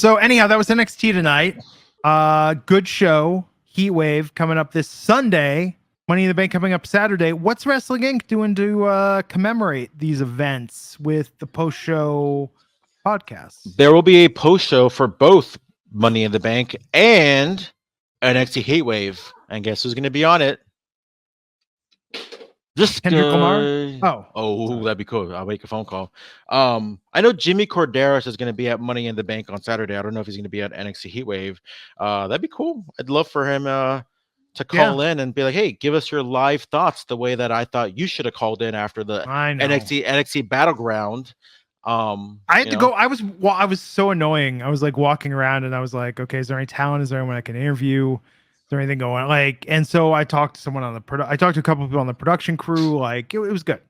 So anyhow, that was NXT tonight. Good show. Heatwave coming up this Sunday. Money in the Bank coming up Saturday. What's Wrestling Inc. doing to commemorate these events with the post-show podcast? There will be a post show for both Money in the Bank and NXT Heatwave. And guess who's going to be on it? Just Kendrick Lamar? Oh, that'd be cool. I'll make a phone call. I know Jimmy Corderas is going to be at Money in the Bank on Saturday. I don't know if he's going to be at NXT Heatwave. That'd be cool. I'd love for him to call in and be like, "Hey, give us your live thoughts." The way that I thought you should have called in after the NXT Battleground. I had to go. I was so annoying. I was like walking around and I was like, okay, is there any talent? Is there anyone I can interview? Is there anything going on? And so I talked to someone on I talked to a couple of people on the production crew. It was good.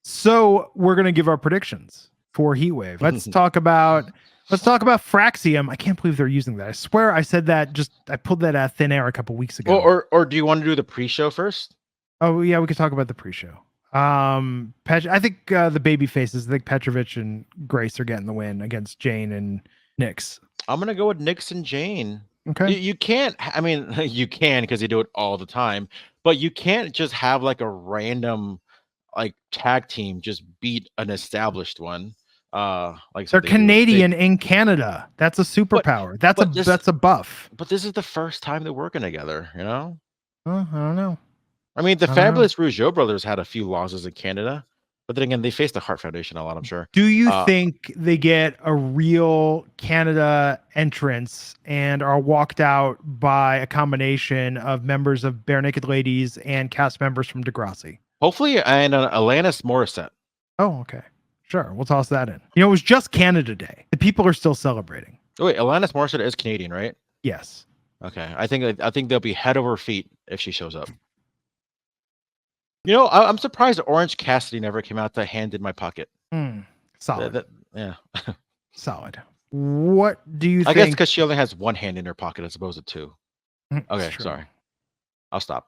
So we're going to give our predictions for Heatwave. Let's talk about Fraxium. I can't believe they're using that. I swear I said that I pulled that out of thin air a couple weeks ago. Or do you want to do the pre-show first? Oh yeah, we could talk about the pre-show. I think the baby faces. I think Petrovic and Grace are getting the win against Jane and Nyx. I'm gonna go with Nyx and Jane. Okay. You can't. I mean, you can because they do it all the time, but you can't just have like a random tag team just beat an established one. They're Canadian in Canada. That's a superpower. That's a buff. But this is the first time they're working together. You know. I don't know. I mean, the Fabulous Rougeau brothers had a few losses in Canada, but then again, they faced the Hart Foundation a lot, I'm sure. Do you think they get a real Canada entrance and are walked out by a combination of members of Bare Naked Ladies and cast members from Degrassi? Hopefully, and Alanis Morissette. Oh, okay. Sure. We'll toss that in. It was just Canada Day. The people are still celebrating. Oh, wait, Alanis Morissette is Canadian, right? Yes. Okay. I think they'll be head over feet if she shows up. I'm surprised Orange Cassidy never came out to Hand in My Pocket. Solid. Yeah. Solid. What do you think? I guess because she only has one hand in her pocket as opposed to two. Okay, sorry. I'll stop.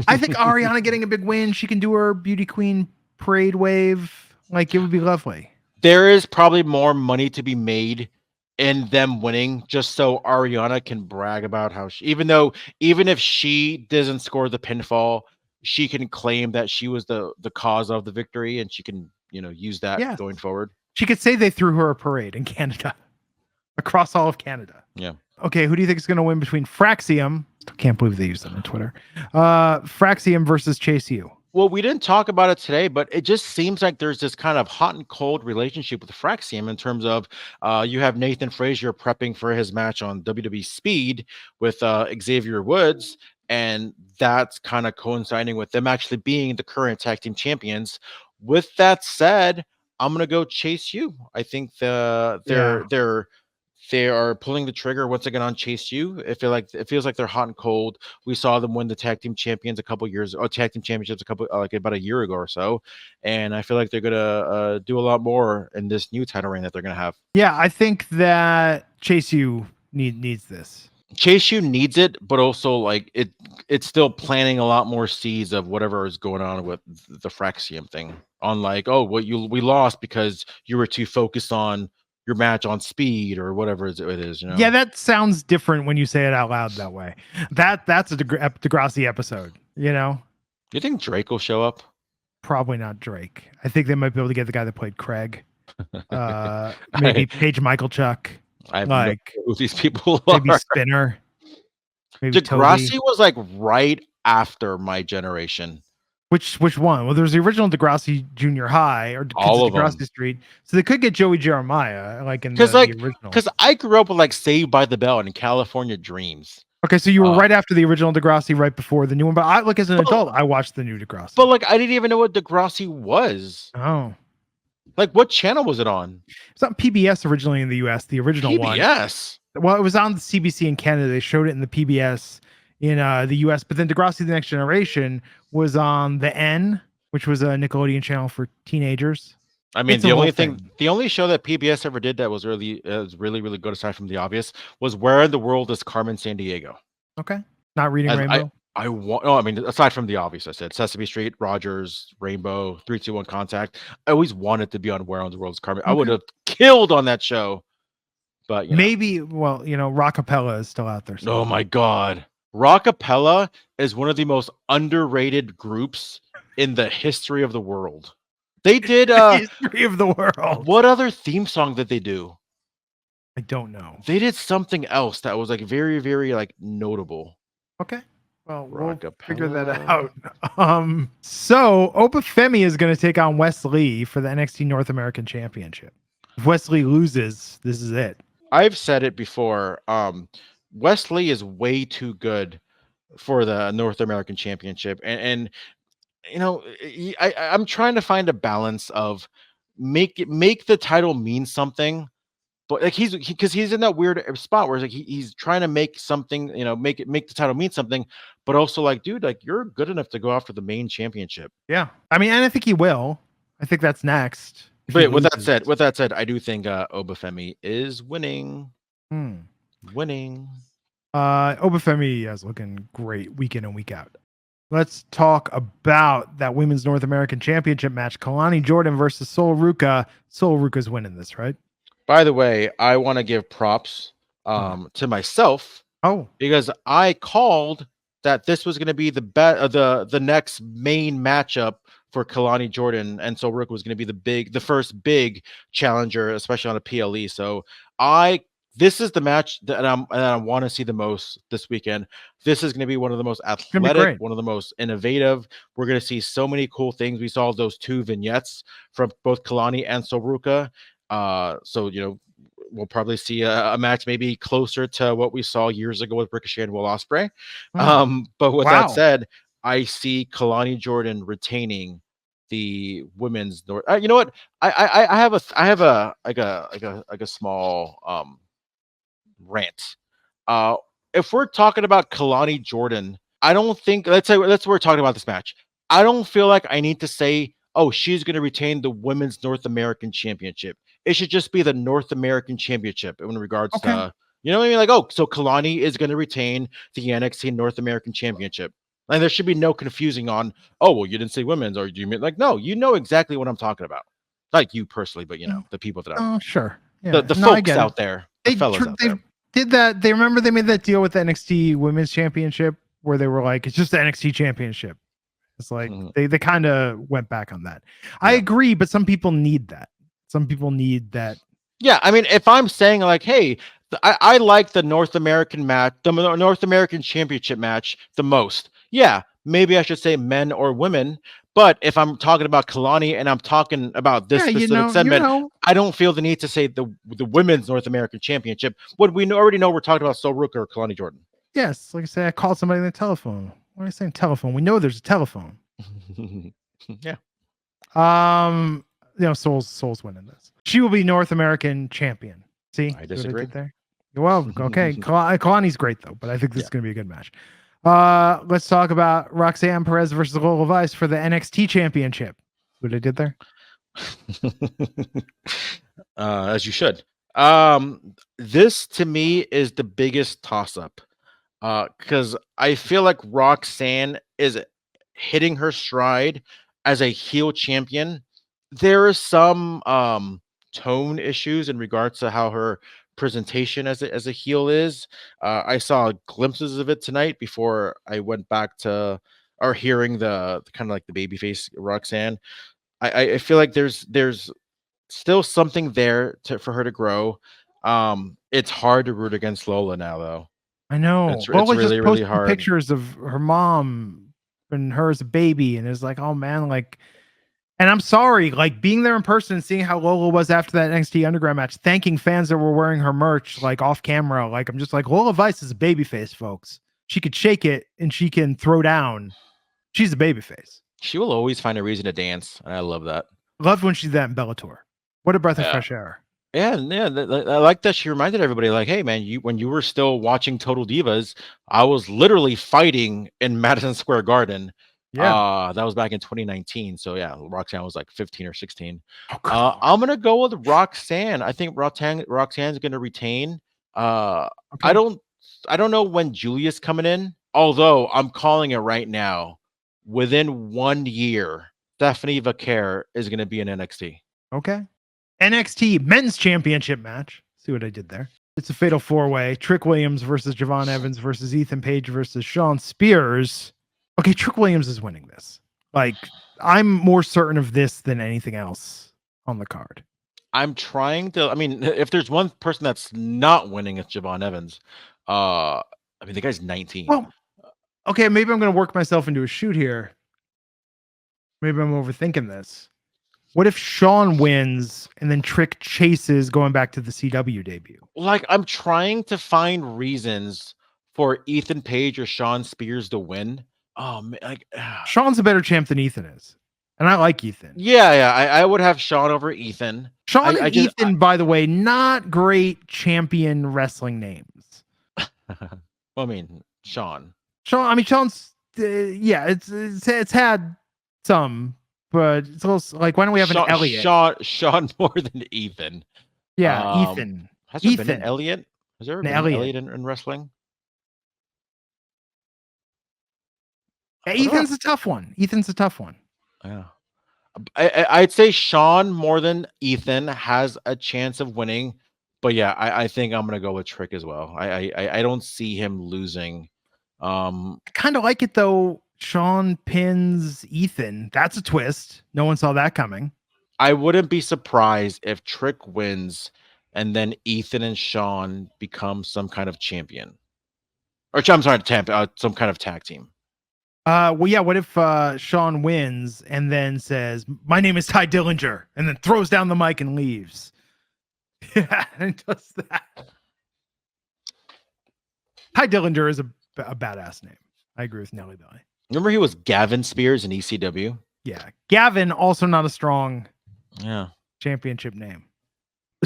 I think Ariana getting a big win. She can do her beauty queen parade wave. It would be lovely. There is probably more money to be made in them winning just so Ariana can brag about how even if she doesn't score the pinfall, she can claim that she was the cause of the victory, and she can, use that going forward. She could say they threw her a parade in Canada, across all of Canada. Yeah. Okay, who do you think is going to win between Fraxium? I can't believe they used that on Twitter. Fraxium versus Chase U. Well, we didn't talk about it today, but it just seems like there's this kind of hot and cold relationship with Fraxium in terms of you have Nathan Frazier prepping for his match on WWE Speed with Xavier Woods. And that's kind of coinciding with them actually being the current tag team champions. With that said, I'm gonna go Chase U. I think they are pulling the trigger once again on Chase U. It feels like they're hot and cold. We saw them win the tag team champions tag team championships about a year ago or so, and I feel like they're gonna do a lot more in this new title reign that they're gonna have. Yeah, I think that Chase U needs this. Chase U needs it, but also it's still planting a lot more seeds of whatever is going on with the Fraxium thing. On we lost because you were too focused on your match on Speed or whatever it is. Yeah, that sounds different when you say it out loud that way. That's a Degrassi episode. Do you think Drake will show up? Probably not Drake. I think they might be able to get the guy that played Craig. Maybe Paige Michalchuk. I have no clue who these people are. Maybe Spinner. Maybe Degrassi Toby. was right after my generation. Which one? Well, there's the original Degrassi Junior High or all of Degrassi them. Street, so they could get Joey Jeremiah in the original. Because I grew up with Saved by the Bell and California Dreams. Okay, so you were right after the original Degrassi, right before the new one. But as an adult, I watched the new Degrassi. But I didn't even know what Degrassi was. Oh. What channel was it on? It's on PBS originally in the US, the original one. PBS? Well, it was on the CBC in Canada. They showed it in the PBS in the US, but then Degrassi The Next Generation was on the N, which was a Nickelodeon channel for teenagers. I mean, the only show that PBS ever did that was really, really good, aside from The Obvious, was Where in the World is Carmen Sandiego? Okay. Not Reading Rainbow? Aside from The Obvious, I said Sesame Street, Rogers, Rainbow, 3-2-1 Contact. I always wanted to be on Where in the World is Carmen. Okay. I would have killed on that show. But maybe, well, Rockapella is still out there. Oh my God. Rockapella is one of the most underrated groups in the history of the world. They did History of the world. what other theme song did they do? I don't know. They did something else that was like very, very like notable. Okay. Well, we'll Rockapella. figure that out. So Obafemi is going to take on Wes Lee for the NXT North American Championship. If Wes Lee loses, this is it. I've said it before. Wes Lee is way too good for the North American Championship, and I'm trying to find a balance of make the title mean something, but like because he's in that weird spot where it's like he's trying to make something, make the title mean something, but also like, dude, like you're good enough to go after the main championship. Yeah, I mean, and I think he will. I think that's next. But with that said, I do think Obafemi is winning. Winning. Obafemi is looking great week in and week out. Let's talk about that Women's North American Championship match. Kalani Jordan versus Sol Ruka. Sol Ruka's winning this, right? By the way, I want to give props to myself. Oh, because I called that this was going to be the next main matchup for Kalani Jordan, and Sol Ruka was going to be the first big challenger, especially on a PLE. So this is the match that I want to see the most this weekend. This is going to be one of the most athletic, one of the most innovative. We're going to see so many cool things. We saw those 2 vignettes from both Kalani and Sol Ruka. So we'll probably see a match maybe closer to what we saw years ago with Ricochet and Will Ospreay. But with that said, I see Kalani Jordan retaining the women's North. You know what? I have a small rant. If we're talking about Kalani Jordan, I don't think let's say we're talking about this match. I don't feel like I need to say, oh, she's going to retain the Women's North American Championship. It should just be the North American Championship in regards to, you know what I mean? Like, oh, so Kalani is going to retain the NXT North American Championship. And there should be no confusing on, oh, well, you didn't say women's, or do you mean like, no, you know exactly what I'm talking about. Like you personally, but the people that I'm. Oh, sure. Yeah. The folks out there, the fellas out there. Did that. They remember they made that deal with the NXT Women's Championship where they were like, it's just the NXT Championship. It's like they kind of went back on that. Yeah. I agree, but some people need that. Some people need that. Yeah, I mean, if I'm saying like, hey, I like the North American match, the North American Championship match the most. Yeah, maybe I should say men or women. But if I'm talking about Kalani and I'm talking about this specific segment, I don't feel the need to say the women's North American Championship. What we already know, we're talking about Sol Ruka or Kalani Jordan. Yes, like I said, I called somebody on the telephone. Why are you saying telephone? We know there's a telephone. Yeah. Sol's winning this. She will be North American champion. See, I disagree. There. Well, okay. Kalani's great though, but I think this is going to be a good match. Let's talk about Roxanne Perez versus Lola Vice for the NXT Championship. What I did there? As you should. This to me is the biggest toss-up. Because I feel like Roxanne is hitting her stride as a heel champion. There are some tone issues in regards to how her presentation as a heel is. I saw glimpses of it tonight before I went back to hearing the kind of like the babyface Roxanne. I feel like there's still something there for her to grow. It's hard to root against Lola now, though. I know. It's really, really hard. Pictures of her mom and her as a baby, and it's like, oh man, like. And I'm sorry, like being there in person, seeing how Lola was after that NXT Underground match, thanking fans that were wearing her merch, like off camera. Like I'm just like, Lola Vice is a babyface, folks. She could shake it and she can throw down. She's a babyface. She will always find a reason to dance, and I love that. Loved when she did that in Bellator. What a breath of fresh air. Yeah, I like that she reminded everybody, like, hey, man, when you were still watching Total Divas, I was literally fighting in Madison Square Garden. Yeah, that was back in 2019. So yeah, Roxanne was like 15 or 16. I'm gonna go with Roxanne. I think Roxanne's gonna retain. I don't know when Julia's coming in, although I'm calling it right now. Within 1 year, Stephanie Vaquer is gonna be in NXT. Okay. NXT Men's Championship match. See what I did there? It's a fatal 4-way. Trick Williams versus Javon Evans versus Ethan Page versus Shawn Spears. Okay, Trick Williams is winning this. Like, I'm more certain of this than anything else on the card. I'm trying to. I mean, if there's one person that's not winning, it's Javon Evans. I mean, the guy's 19. Well, okay, maybe I'm going to work myself into a shoot here. Maybe I'm overthinking this. What if Shawn wins and then Trick chases going back to the CW debut? Like, I'm trying to find reasons for Ethan Page or Shawn Spears to win. Like Shawn's a better champ than Ethan is, and I like Ethan. Yeah. I would have Shawn over Ethan. Shawn and Ethan, by the way, not great champion wrestling names. Well, I mean, Shawn. I mean, Shawn's yeah, it's had some, but it's also like, why don't we have an Elliot? Shawn more than Ethan. Yeah, Ethan. Has there been an Elliot? Has there ever been an Elliot in wrestling? Yeah, Ethan's a tough one. Yeah. I'd say Shawn more than Ethan has a chance of winning, but yeah, I think I'm gonna go with Trick as well. I don't see him losing. I kind of like it though. Shawn pins Ethan. That's a twist. No one saw that coming. I wouldn't be surprised if Trick wins and then Ethan and Shawn become some kind of champion. Or I'm sorry, some kind of tag team. Well, yeah. What if Shawn wins and then says, "My name is Ty Dillinger," and then throws down the mic and leaves? Yeah, and does that. Ty Dillinger is a badass name. I agree with Nelly Belly. Remember, he was Gavin Spears in ECW. Yeah, Gavin, also not a strong championship name.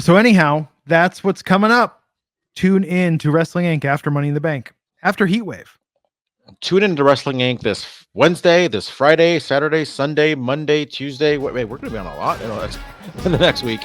So anyhow, that's what's coming up. Tune in to Wrestling Inc. after Money in the Bank, after Heatwave. Tune in to Wrestling Inc. this Wednesday, this Friday, Saturday, Sunday, Monday, Tuesday. Wait, we're going to be on a lot in the next week.